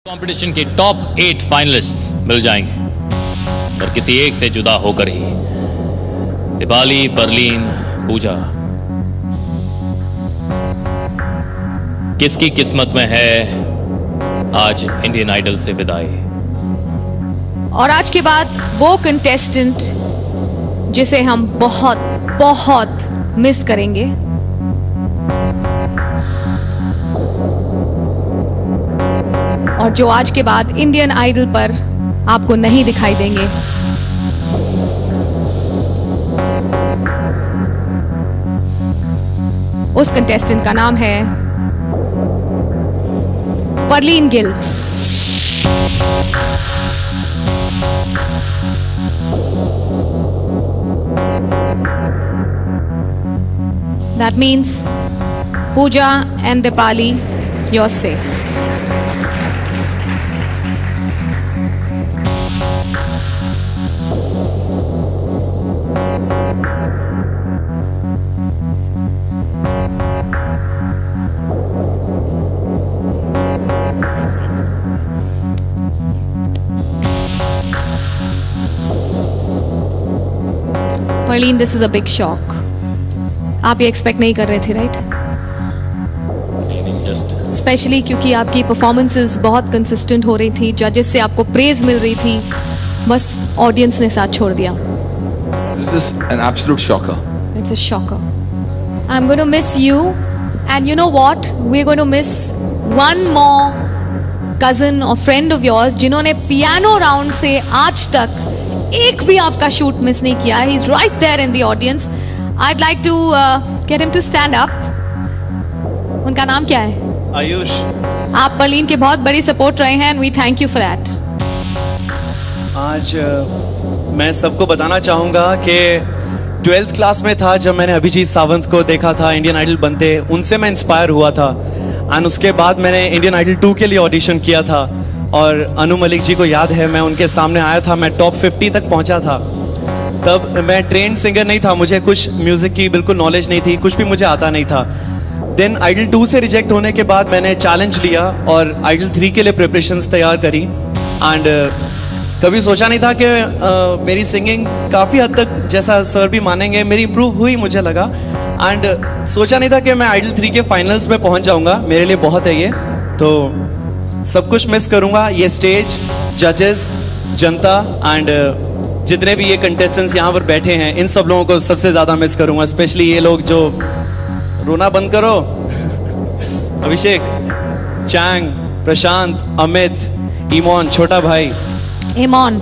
Competition के top 8 finalists मिल जाएंगे और किसी एक से जुदा होकर ही दीपाली, परलीन, पूजा किसकी किस्मत में है आज इंडियन आइडल से विदाई। और आज के बाद वो कंटेस्टेंट जिसे हम बहुत बहुत मिस करेंगे, और जो आज के बाद इंडियन आइडल पर आपको नहीं दिखाई देंगे। उस कंटेस्टेंट का नाम है परलीन Gill. That means Pooja and Dipali, you're safe. Perleen, this is a big shock. आप ये एक्सपेक्ट नहीं कर रहे थे, राइट? जस्ट स्पेशली क्योंकि आपकी परफॉर्मेंसेस बहुत कंसिस्टेंट हो रही थी, जजेस से आपको प्रेज मिल रही थी, बस ऑडियंस ने साथ छोड़ दिया। This is an absolute shocker. It's a shocker. I'm going to miss you, and you know what? We're going to miss one more cousin or friend of yours जिन्होंने पियानो राउंड से आज तक एक भी आपका शूट मिस नहीं किया। He's right there in the audience. I'd like to get him to stand up. उनका नाम क्या है? आयुष। आप परलीन के बहुत बड़ी सपोर्ट रहे हैं, and we thank you for that. आज मैं सबको बताना चाहूँगा कि 12th क्लास में था जब मैंने अभिजीत सावंत को देखा था इंडियन आइडल बनते, उनसे मैं इंस्पायर हुआ था। एंड उसके बाद मैंने इंडियन आइडल 2 के लिए ऑडिशन किया था, और अनु मलिक जी को याद है मैं उनके सामने आया था, मैं टॉप 50 तक पहुंचा था। तब मैं ट्रेंड सिंगर नहीं था, मुझे कुछ म्यूज़िक की बिल्कुल नॉलेज नहीं थी, कुछ भी मुझे आता नहीं था। देन आइडल 2 से रिजेक्ट होने के बाद मैंने चैलेंज लिया और आइडल 3 के लिए प्रिपरेशंस तैयार करी। एंड कभी सोचा नहीं था कि मेरी सिंगिंग काफ़ी हद तक, जैसा सर भी मानेंगे, मेरी इम्प्रूव हुई मुझे लगा। एंड सोचा नहीं था कि मैं आइडल 3 के फाइनल्स में पहुंच जाऊंगा। मेरे लिए बहुत है ये, तो सब कुछ मिस करूंगा, ये स्टेज, जजेस, जनता एंड जितने भी ये कंटेस्टेंट्स यहाँ पर बैठे हैं, इन सब लोगों को सबसे ज़्यादा मिस करूंगा। स्पेशली ये लोग जो, रोना बंद करो, अभिषेक, चैंग, प्रशांत, अमित, ईमोन, छोटा भाई। ईमोन,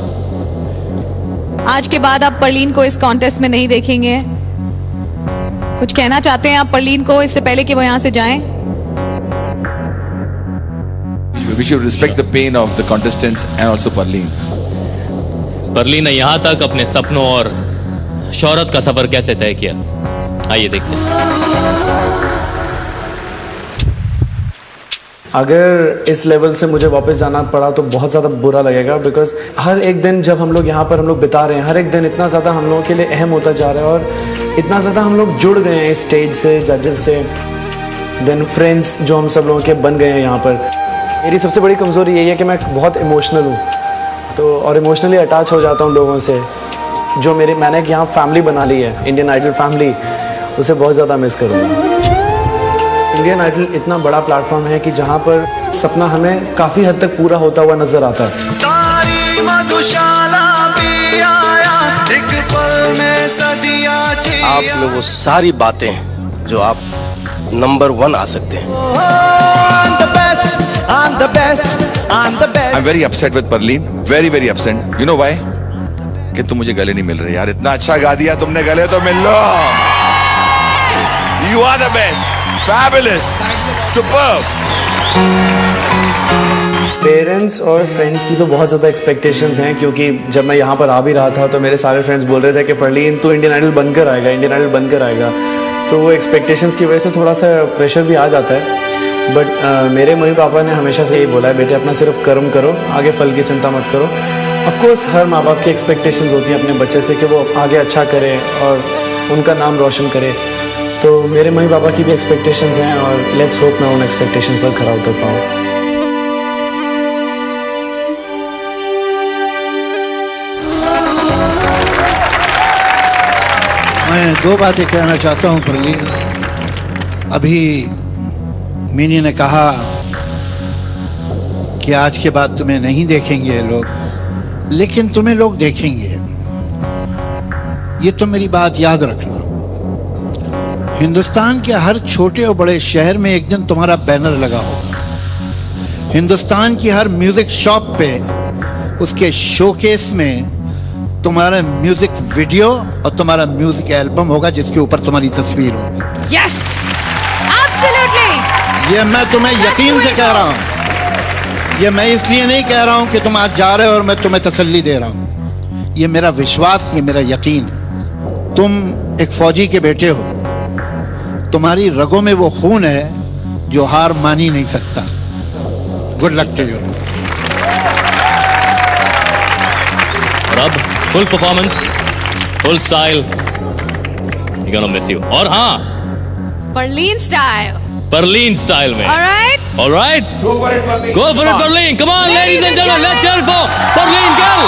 आज के बाद आप परलीन को इस कॉन्टेस्ट में नहीं देखेंगे। कुछ कहना चाहते हैं आप परलीन को इससे पहले कि वो यहाँ से जाएं? We should respect the pain of the contestants and also Parleen. परलीन ने यहाँ तक अपने सपनों और शोहरत का सफर कैसे तय किया, आइए देखते हैं। अगर इस लेवल से मुझे वापस जाना पड़ा तो बहुत ज़्यादा बुरा लगेगा, बिकॉज हर एक दिन जब हम लोग यहाँ पर बिता रहे हैं, हर एक दिन इतना ज़्यादा हम लोगों के लिए अहम होता जा रहा है, और इतना ज़्यादा हम लोग जुड़ गए हैं इस स्टेज से, जजेस से, देन फ्रेंड्स जो हम सब लोगों के बन गए हैं यहाँ पर। मेरी सबसे बड़ी कमज़ोरी यही है कि मैं बहुत इमोशनल हूँ, तो और इमोशनली अटैच हो जाता हूँ लोगों से। जो मैंने यहाँ फैमिली बना ली है, इंडियन आइडल फैमिली, उसे बहुत ज़्यादा मिस करूँगा। इंडियन आइडल इतना बड़ा प्लेटफॉर्म है कि जहाँ पर सपना हमें काफ़ी हद तक पूरा होता हुआ नज़र आता है। आप में वो सारी बातें जो आप नंबर 1 आ सकते हैं। I'm very upset with Parleen. Very very upset. You know why? कि तुम मुझे गले नहीं मिल रहे यार। इतना अच्छा गा दिया तुमने, गले तो मिल लो। You are the best. Fabulous. Superb. Parents और फ्रेंड्स की तो बहुत ज़्यादा एक्सपेक्टेशंस हैं, क्योंकि जब मैं यहाँ पर आ भी रहा था तो मेरे सारे फ्रेंड्स बोल रहे थे कि परलीन तू इंडियन आइडल बनकर आएगा, इंडियन आइडल बनकर आएगा। तो वो एक्सपेक्टेशंस की वजह से थोड़ा सा प्रेशर भी आ जाता है। बट मेरे मम्मी पापा ने हमेशा से यही बोला है, बेटे अपना सिर्फ कर्म करो, आगे फल की चिंता मत करो। ऑफ कोर्स हर माँ बाप की एक्सपेक्टेशंस होती हैं अपने बच्चे से कि वो आगे अच्छा करे और उनका नाम रोशन करे। तो मेरे मम्मी पापा की भी एक्सपेक्टेशंस हैं और लेट्स होप मैं उन एक्सपेक्टेशंस पर खरा उतर पाऊँ। मैं दो बातें कहना चाहता हूँ परलीन। अभी मिनी ने कहा कि आज के बाद तुम्हें नहीं देखेंगे ये लोग, लेकिन तुम्हें लोग देखेंगे। ये तो मेरी बात याद रखना। हिंदुस्तान के हर छोटे और बड़े शहर में एक दिन तुम्हारा बैनर लगा होगा। हिंदुस्तान की हर म्यूजिक शॉप पे उसके शोकेस में तुम्हारा म्यूजिक वीडियो और तुम्हारा म्यूजिक एल्बम होगा जिसके ऊपर तुम्हारी तस्वीर होगी। Yes, absolutely. ये मैं तुम्हें यकीन से कह रहा हूं। ये मैं इसलिए नहीं कह रहा हूं कि तुम आज जा रहे हो और मैं तुम्हें तसल्ली दे रहा हूं। ये मेरा विश्वास, ये मेरा यकीन है। तुम एक फौजी के बेटे हो, तुम्हारी रगों में वो खून है जो हार मान ही नहीं सकता। Good luck to you. और अब full performance, full style, we gonna miss you. और हाँ, Perleen style. परलीन स्टाइल में। All right. All right, Go for it, Parleen. go for it, Parleen. Come on, ladies and gentlemen, let's hear it for Parleen Gill.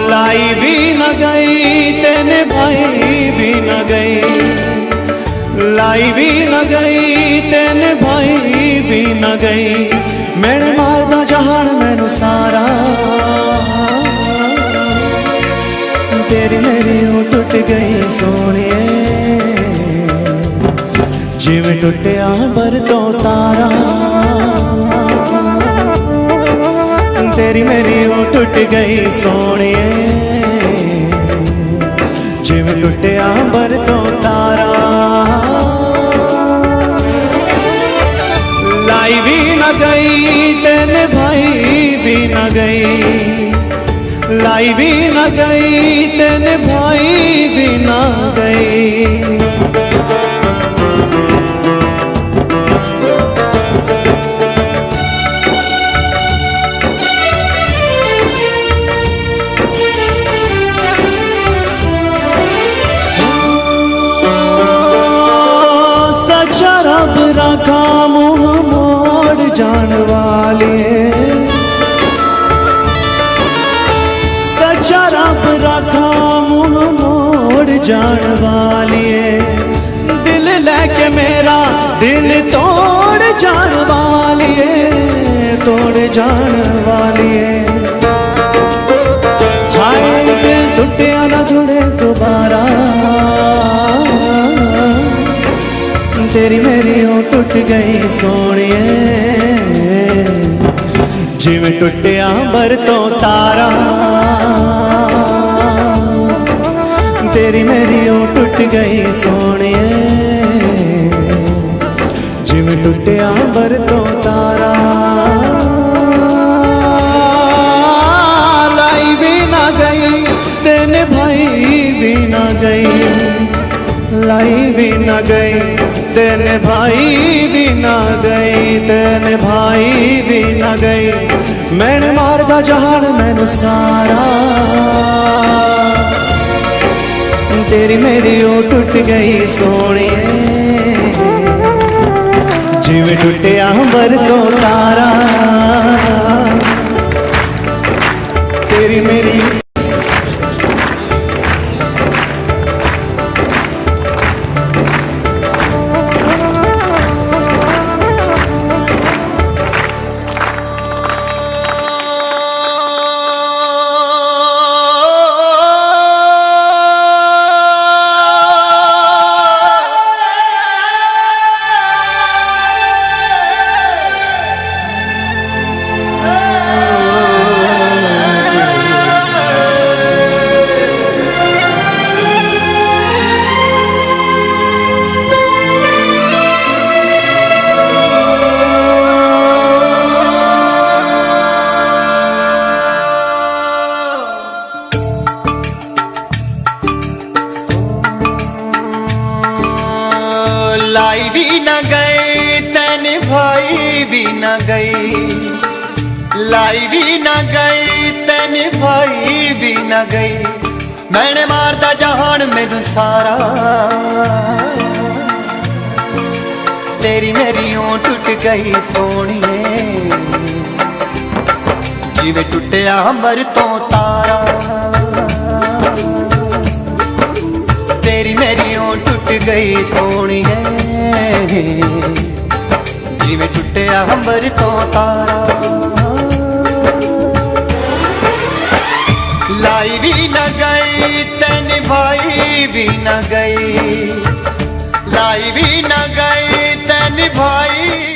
लाई भी न गई तेने भाई भी न गई, लाई भी न गई तेने भाई भी न गई। मैंने मारदा जहान मैनू सारा, तेरी मेरी ओ टुट गई सोनिए, जिवें टुटिया बर तो तारा। तेरी मेरी ओ टुट गई सोनिए, जिवें टुटिया बर तो तारा। लाई भी न गई तेने भाई भी न गई, लाई भी न गई तेने भाई भी न गई। सच्चा रब रखा मुँह मोड़ जान वाले, सच्चा रब रखा मुँह मोड़ जान वालिए। दिल लेके मेरा दिल तोड़ जान वालिए, तोड़ जान वालिए। हाय दिल टुटिया ना जुड़े दोबारा, तेरी मेरी ओ टुट गई सोनिए, जिवें टुटिया बर तो तारा। तेरी मेरी ओ टुट गई सोनिए, जिवें टुटिया बर तो तारा। लाई भी ना गई तेने भाई भी ना गई, लाई भी ना गई तेने भाई भी ना गई, तेने भाई भी ना गई। मैंने मारदा जहान मैनू सारा, तेरी मेरी ओ टुट गई सोनिए, जिवें टुटिया बर तो तारा। तेरी मेरी लाई भी न गई तेने भाई भी न गई, लाई भी न गई तेने भाई भी न गई। मैंने मारदा जहान मैनू सारा, तेरी मेरी ओं टुट गई सोनिए जिवें टुटिया अंबर तो तारा तेरी मेरी ओं टुट गई सोनिए जिवें टुटिया अंबर तो तारा लाई भी न गई ते निभाई भी न गई लाई भी न गई ते निभाई